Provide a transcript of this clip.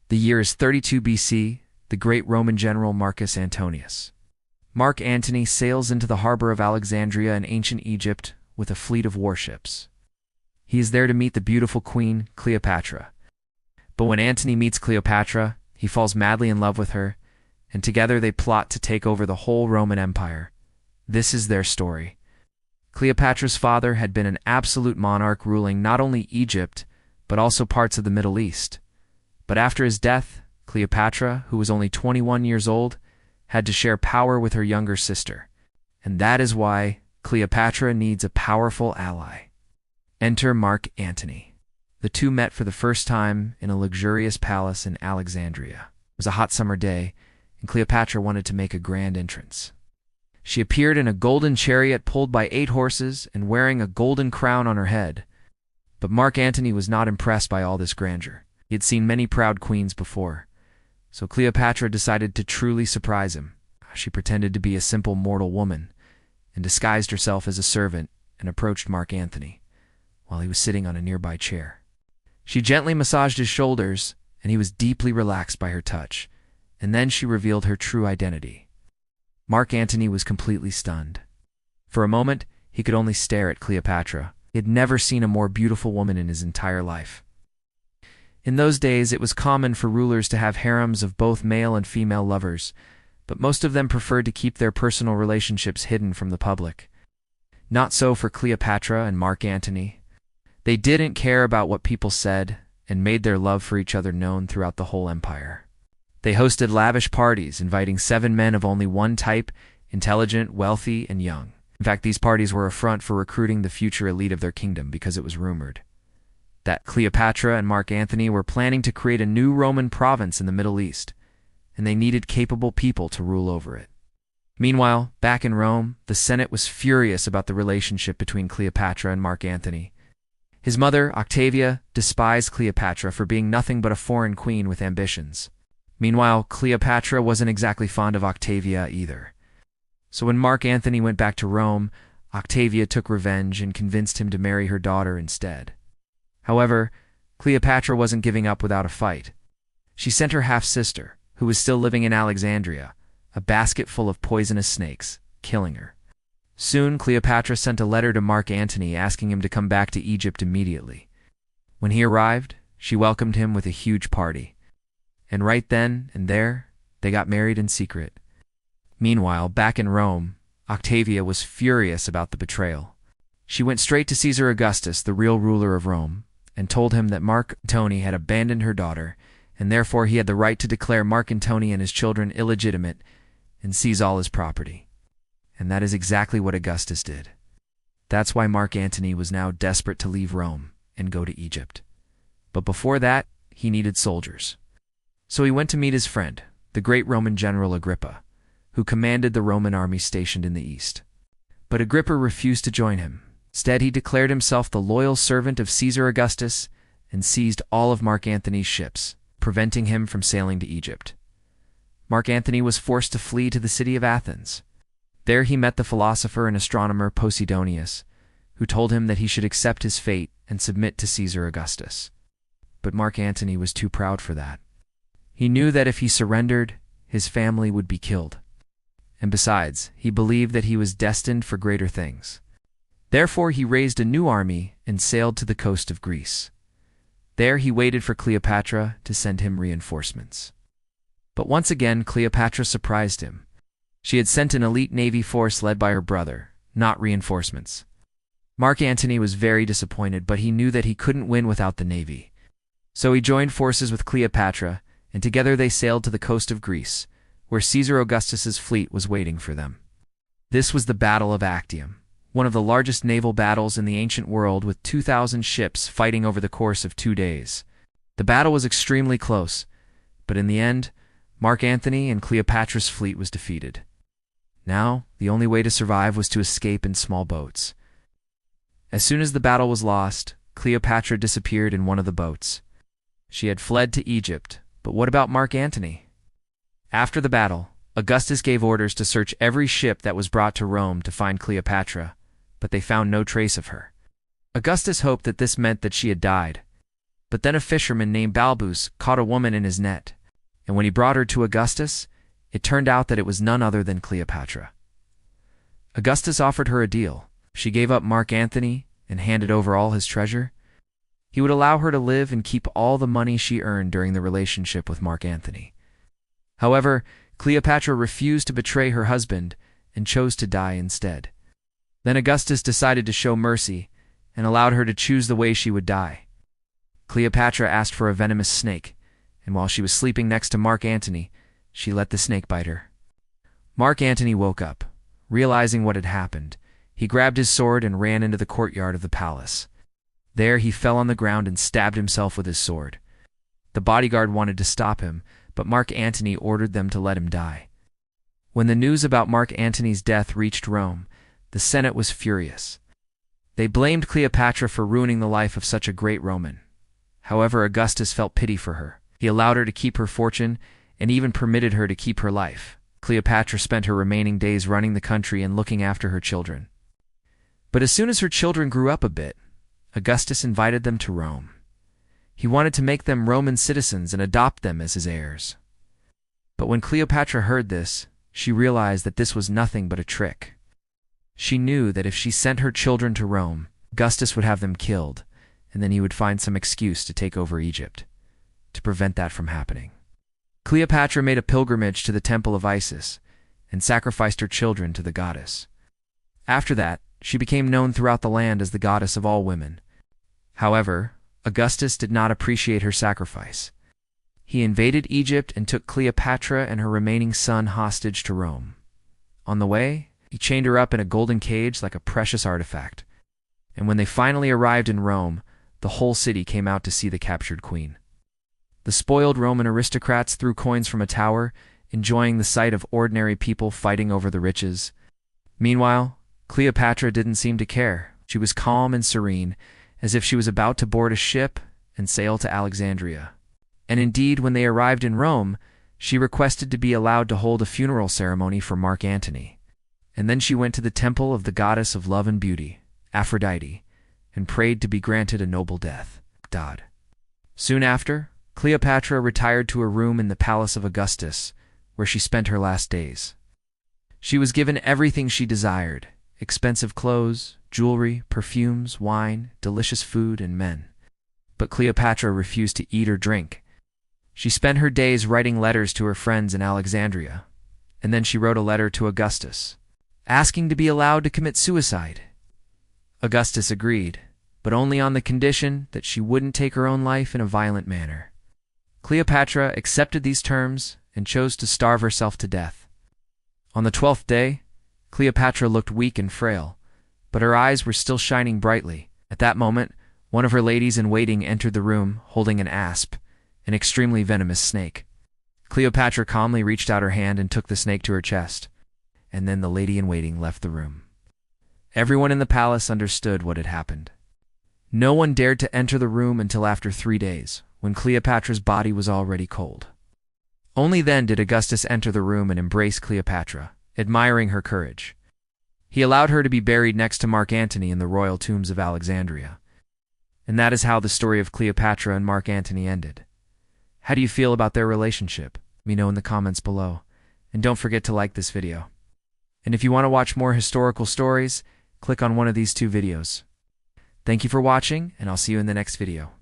The year is 32 BC, the great Roman general Marcus Antonius. Mark Antony sails into the harbor of Alexandria in ancient Egypt with a fleet of warships. He is there to meet the beautiful queen, Cleopatra. But when Antony meets Cleopatra, he falls madly in love with her, and together they plot to take over the whole Roman Empire. This is their story. Cleopatra's father had been an absolute monarch ruling not only Egypt, but also parts of the Middle East. But after his death, Cleopatra, who was only 21 years old, had to share power with her younger sister. And that is why Cleopatra needs a powerful ally. Enter Mark Antony. The two met for the first time in a luxurious palace in Alexandria. It was a hot summer day, and Cleopatra wanted to make a grand entrance. She appeared in a golden chariot pulled by 8 horses and wearing a golden crown on her head. But Mark Antony was not impressed by all this grandeur. He had seen many proud queens before. So Cleopatra decided to truly surprise him. She pretended to be a simple mortal woman and disguised herself as a servant and approached Mark Antony while he was sitting on a nearby chair. She gently massaged his shoulders, and he was deeply relaxed by her touch, and then she revealed her true identity. Mark Antony was completely stunned. For a moment, he could only stare at Cleopatra. He had never seen a more beautiful woman in his entire life. In those days, it was common for rulers to have harems of both male and female lovers, but most of them preferred to keep their personal relationships hidden from the public. Not so for Cleopatra and Mark Antony. They didn't care about what people said and made their love for each other known throughout the whole empire. They hosted lavish parties, inviting 7 men of only one type, intelligent, wealthy, and young. In fact, these parties were a front for recruiting the future elite of their kingdom because it was rumored that Cleopatra and Mark Antony were planning to create a new Roman province in the Middle East, and they needed capable people to rule over it. Meanwhile, back in Rome, the Senate was furious about the relationship between Cleopatra and Mark Antony. His mother, Octavia, despised Cleopatra for being nothing but a foreign queen with ambitions. Meanwhile, Cleopatra wasn't exactly fond of Octavia either. So when Mark Antony went back to Rome, Octavia took revenge and convinced him to marry her daughter instead. However, Cleopatra wasn't giving up without a fight. She sent her half-sister, who was still living in Alexandria, a basket full of poisonous snakes, killing her. Soon, Cleopatra sent a letter to Mark Antony asking him to come back to Egypt immediately. When he arrived, she welcomed him with a huge party. And right then and there, they got married in secret. Meanwhile, back in Rome, Octavia was furious about the betrayal. She went straight to Caesar Augustus, the real ruler of Rome, and told him that Mark Antony had abandoned her daughter, and therefore he had the right to declare Mark Antony and his children illegitimate and seize all his property. And that is exactly what Augustus did. That's why Mark Antony was now desperate to leave Rome and go to Egypt. But before that, he needed soldiers. So he went to meet his friend, the great Roman general Agrippa, who commanded the Roman army stationed in the east. But Agrippa refused to join him. Instead, he declared himself the loyal servant of Caesar Augustus and seized all of Mark Antony's ships, preventing him from sailing to Egypt. Mark Antony was forced to flee to the city of Athens. There he met the philosopher and astronomer Posidonius, who told him that he should accept his fate and submit to Caesar Augustus. But Mark Antony was too proud for that. He knew that if he surrendered, his family would be killed. And besides, he believed that he was destined for greater things. Therefore, he raised a new army and sailed to the coast of Greece. There he waited for Cleopatra to send him reinforcements. But once again, Cleopatra surprised him. She had sent an elite navy force led by her brother, not reinforcements. Mark Antony was very disappointed, but he knew that he couldn't win without the navy. So he joined forces with Cleopatra, and together they sailed to the coast of Greece, where Caesar Augustus's fleet was waiting for them. This was the Battle of Actium, one of the largest naval battles in the ancient world, with 2,000 ships fighting over the course of 2 days. The battle was extremely close, but in the end, Mark Antony and Cleopatra's fleet was defeated. Now, the only way to survive was to escape in small boats. As soon as the battle was lost, Cleopatra disappeared in one of the boats. She had fled to Egypt, but what about Mark Antony? After the battle, Augustus gave orders to search every ship that was brought to Rome to find Cleopatra, but they found no trace of her. Augustus hoped that this meant that she had died. But then a fisherman named Balbus caught a woman in his net, and when he brought her to Augustus, it turned out that it was none other than Cleopatra. Augustus offered her a deal. She gave up Mark Antony and handed over all his treasure. He would allow her to live and keep all the money she earned during the relationship with Mark Antony. However, Cleopatra refused to betray her husband and chose to die instead. Then Augustus decided to show mercy and allowed her to choose the way she would die. Cleopatra asked for a venomous snake, and while she was sleeping next to Mark Antony, she let the snake bite her. Mark Antony woke up. Realizing what had happened, he grabbed his sword and ran into the courtyard of the palace. There he fell on the ground and stabbed himself with his sword. The bodyguard wanted to stop him, but Mark Antony ordered them to let him die. When the news about Mark Antony's death reached Rome, the Senate was furious. They blamed Cleopatra for ruining the life of such a great Roman. However, Augustus felt pity for her. He allowed her to keep her fortune and even permitted her to keep her life. Cleopatra spent her remaining days running the country and looking after her children. But as soon as her children grew up a bit, Augustus invited them to Rome. He wanted to make them Roman citizens and adopt them as his heirs. But when Cleopatra heard this, she realized that this was nothing but a trick. She knew that if she sent her children to Rome, Augustus would have them killed, and then he would find some excuse to take over Egypt. To prevent that from happening, Cleopatra made a pilgrimage to the temple of Isis and sacrificed her children to the goddess. After that, she became known throughout the land as the goddess of all women. However, Augustus did not appreciate her sacrifice. He invaded Egypt and took Cleopatra and her remaining son hostage to Rome. On the way, he chained her up in a golden cage like a precious artifact. And when they finally arrived in Rome, the whole city came out to see the captured queen. The spoiled Roman aristocrats threw coins from a tower, enjoying the sight of ordinary people fighting over the riches. Meanwhile, Cleopatra didn't seem to care. She was calm and serene, as if she was about to board a ship and sail to Alexandria. And indeed, when they arrived in Rome, she requested to be allowed to hold a funeral ceremony for Mark Antony. And then she went to the temple of the goddess of love and beauty, Aphrodite, and prayed to be granted a noble death. Soon after, Cleopatra retired to a room in the palace of Augustus, where she spent her last days. She was given everything she desired: expensive clothes, jewelry, perfumes, wine, delicious food, and men. But Cleopatra refused to eat or drink. She spent her days writing letters to her friends in Alexandria, and then she wrote a letter to Augustus, asking to be allowed to commit suicide. Augustus agreed, but only on the condition that she wouldn't take her own life in a violent manner. Cleopatra accepted these terms and chose to starve herself to death. On the 12th day, Cleopatra looked weak and frail, but her eyes were still shining brightly. At that moment, one of her ladies-in-waiting entered the room holding an asp, an extremely venomous snake. Cleopatra calmly reached out her hand and took the snake to her chest, and then the lady-in-waiting left the room. Everyone in the palace understood what had happened. No one dared to enter the room until after 3 days, when Cleopatra's body was already cold. Only then did Augustus enter the room and embrace Cleopatra, admiring her courage. He allowed her to be buried next to Mark Antony in the royal tombs of Alexandria. And that is how the story of Cleopatra and Mark Antony ended. How do you feel about their relationship? Let me know in the comments below. And don't forget to like this video. And if you want to watch more historical stories, click on one of these 2 videos. Thank you for watching, and I'll see you in the next video.